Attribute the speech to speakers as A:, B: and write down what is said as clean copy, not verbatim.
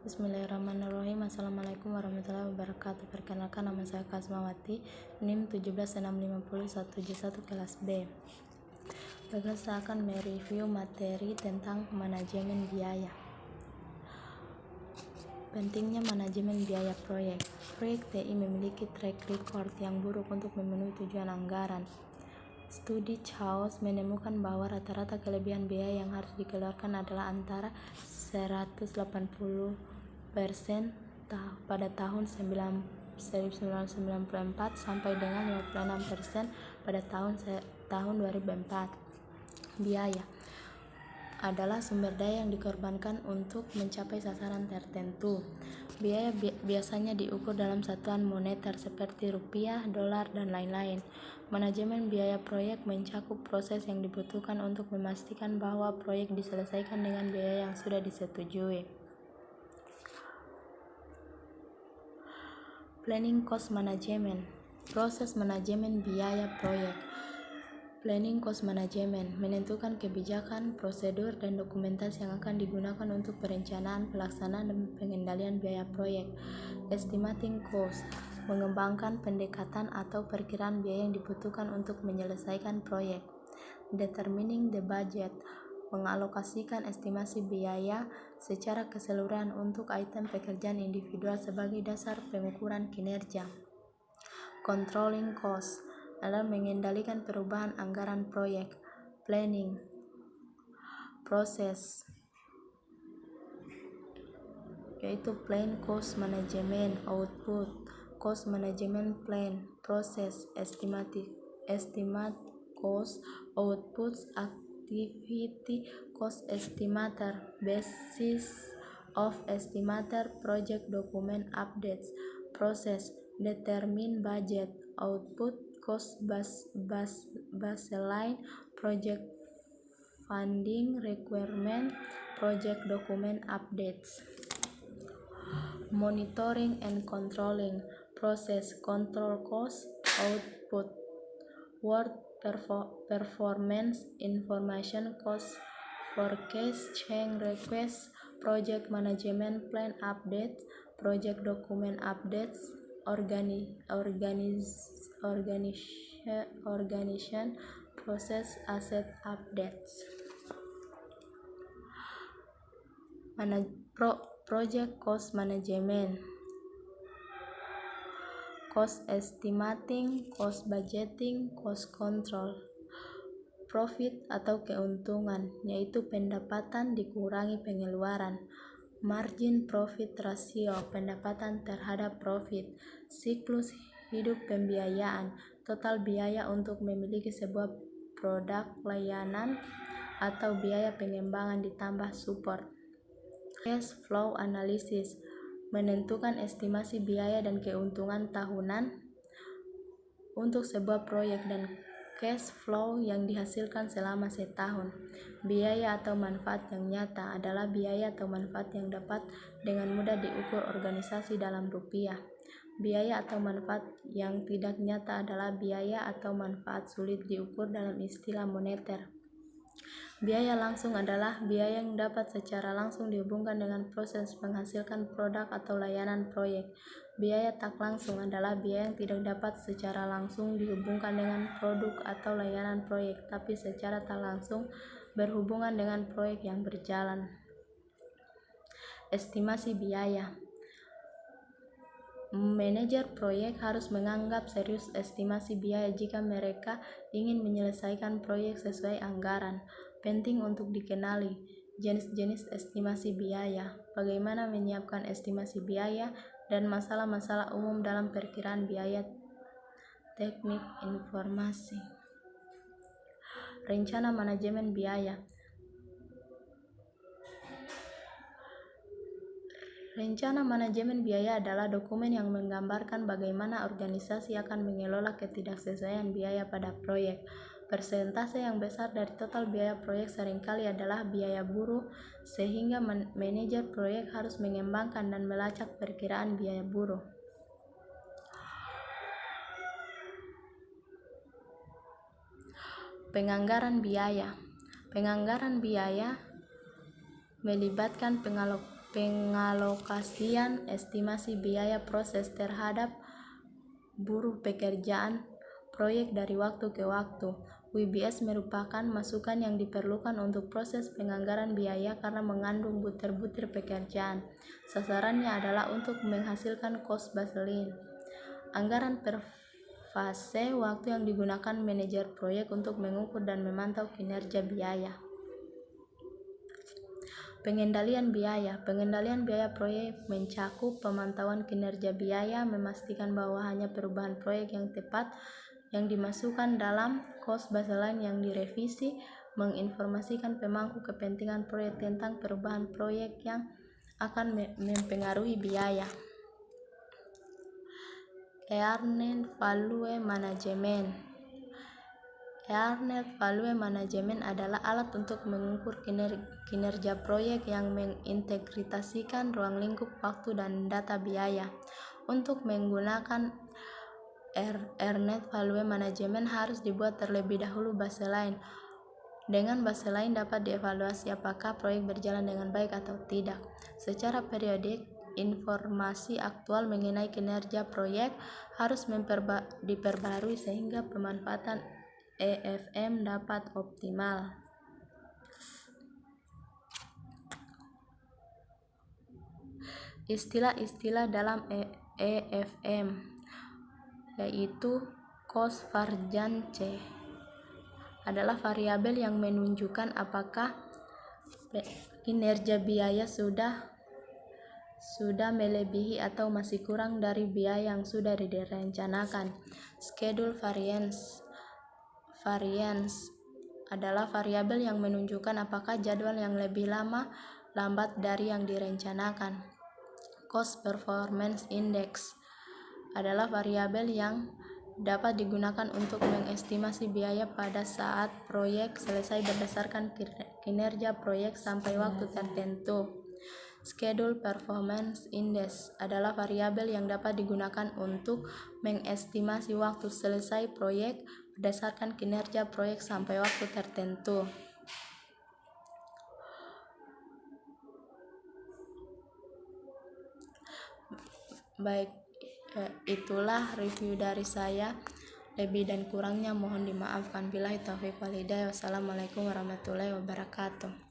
A: Bismillahirrahmanirrahim. Assalamualaikum warahmatullahi wabarakatuh. Perkenalkan, nama saya Kasmawati, NIM 176507171 kelas B. Baiklah, saya akan mereview materi tentang manajemen biaya. Pentingnya manajemen biaya proyek. Proyek TI memiliki track record yang buruk untuk memenuhi tujuan anggaran. Studi Chaos menemukan bahwa rata-rata kelebihan biaya yang harus dikeluarkan adalah antara 180% pada tahun 1994 sampai dengan 56% pada tahun 2004. Biaya adalah sumber daya yang dikorbankan untuk mencapai sasaran tertentu. Biaya biasanya diukur dalam satuan moneter seperti rupiah, dolar, dan lain-lain. Manajemen biaya proyek mencakup proses yang dibutuhkan untuk memastikan bahwa proyek diselesaikan dengan biaya yang sudah disetujui. Planning cost management. Proses manajemen biaya proyek. Planning cost management menentukan kebijakan, prosedur, dan dokumentasi yang akan digunakan untuk perencanaan, pelaksanaan, dan pengendalian biaya proyek. Estimating cost mengembangkan pendekatan atau perkiraan biaya yang dibutuhkan untuk menyelesaikan proyek. Determining the budget mengalokasikan estimasi biaya secara keseluruhan untuk item pekerjaan individual sebagai dasar pengukuran kinerja. Controlling cost adalah mengendalikan perubahan anggaran proyek. Planning proses yaitu plan cost management. Output cost management plan proses. Estimate cost. Outputs activity cost estimator. Basis of estimator. Project document updates. Process determine budget. Output cost baseline. Project funding requirement. Project document updates. Monitoring and controlling process. Control cost. Output work performance information cost. Forecast change request. Project management plan updates. Project document updates. Organization process asset updates. Project cost management. Cost estimating, cost budgeting, cost control. Profit atau keuntungan, yaitu pendapatan dikurangi pengeluaran. Margin profit ratio, pendapatan terhadap profit. Siklus hidup pembiayaan, total biaya untuk memiliki sebuah produk layanan atau biaya pengembangan ditambah support. Cash flow analysis menentukan estimasi biaya dan keuntungan tahunan untuk sebuah proyek dan cash flow yang dihasilkan selama setahun. Biaya atau manfaat yang nyata adalah biaya atau manfaat yang dapat dengan mudah diukur organisasi dalam rupiah. Biaya atau manfaat yang tidak nyata adalah biaya atau manfaat sulit diukur dalam istilah moneter. Biaya langsung adalah biaya yang dapat secara langsung dihubungkan dengan proses menghasilkan produk atau layanan proyek. Biaya tak langsung adalah biaya yang tidak dapat secara langsung dihubungkan dengan produk atau layanan proyek, tapi secara tak langsung berhubungan dengan proyek yang berjalan. Estimasi biaya. Manajer proyek harus menganggap serius estimasi biaya jika mereka ingin menyelesaikan proyek sesuai anggaran. Penting untuk dikenali jenis-jenis estimasi biaya, bagaimana menyiapkan estimasi biaya, dan masalah-masalah umum dalam perkiraan biaya. Teknik informasi. Rencana manajemen biaya. Rencana manajemen biaya adalah dokumen yang menggambarkan bagaimana organisasi akan mengelola ketidaksesuaian biaya pada proyek. Persentase yang besar dari total biaya proyek seringkali adalah biaya buruh, sehingga manajer proyek harus mengembangkan dan melacak perkiraan biaya buruh. Penganggaran biaya. Penganggaran biaya melibatkan Pengalokasian estimasi biaya proses terhadap buruh pekerjaan proyek dari waktu ke waktu. WBS merupakan masukan yang diperlukan untuk proses penganggaran biaya karena mengandung butir-butir pekerjaan. Sasarannya adalah untuk menghasilkan cost baseline. Anggaran per fase waktu yang digunakan manajer proyek untuk mengukur dan memantau kinerja biaya. Pengendalian biaya. Pengendalian biaya proyek mencakup pemantauan kinerja biaya, memastikan bahwa hanya perubahan proyek yang tepat yang dimasukkan dalam cost baseline yang direvisi, menginformasikan pemangku kepentingan proyek tentang perubahan proyek yang akan mempengaruhi biaya. Earned Value Management. Earned Value Management adalah alat untuk mengukur kinerja proyek yang mengintegrasikan ruang lingkup waktu dan data biaya. Untuk menggunakan Earned Value Management harus dibuat terlebih dahulu baseline. Dengan baseline dapat dievaluasi apakah proyek berjalan dengan baik atau tidak. Secara periodik, informasi aktual mengenai kinerja proyek harus diperbarui sehingga pemanfaatan EFM dapat optimal. Istilah-istilah dalam EFM yaitu cost variance adalah variabel yang menunjukkan apakah kinerja biaya sudah melebihi atau masih kurang dari biaya yang sudah direncanakan. Schedule variance adalah variabel yang menunjukkan apakah jadwal yang lebih lambat dari yang direncanakan. Cost Performance Index adalah variabel yang dapat digunakan untuk mengestimasi biaya pada saat proyek selesai berdasarkan kinerja proyek sampai waktu tertentu. Schedule Performance Index adalah variabel yang dapat digunakan untuk mengestimasi waktu selesai proyek berdasarkan kinerja proyek sampai waktu tertentu. Baik, itulah review dari saya. Lebih dan kurangnya mohon dimaafkan. Billahi taufiq wal hidayah. Wassalamualaikum warahmatullahi wabarakatuh.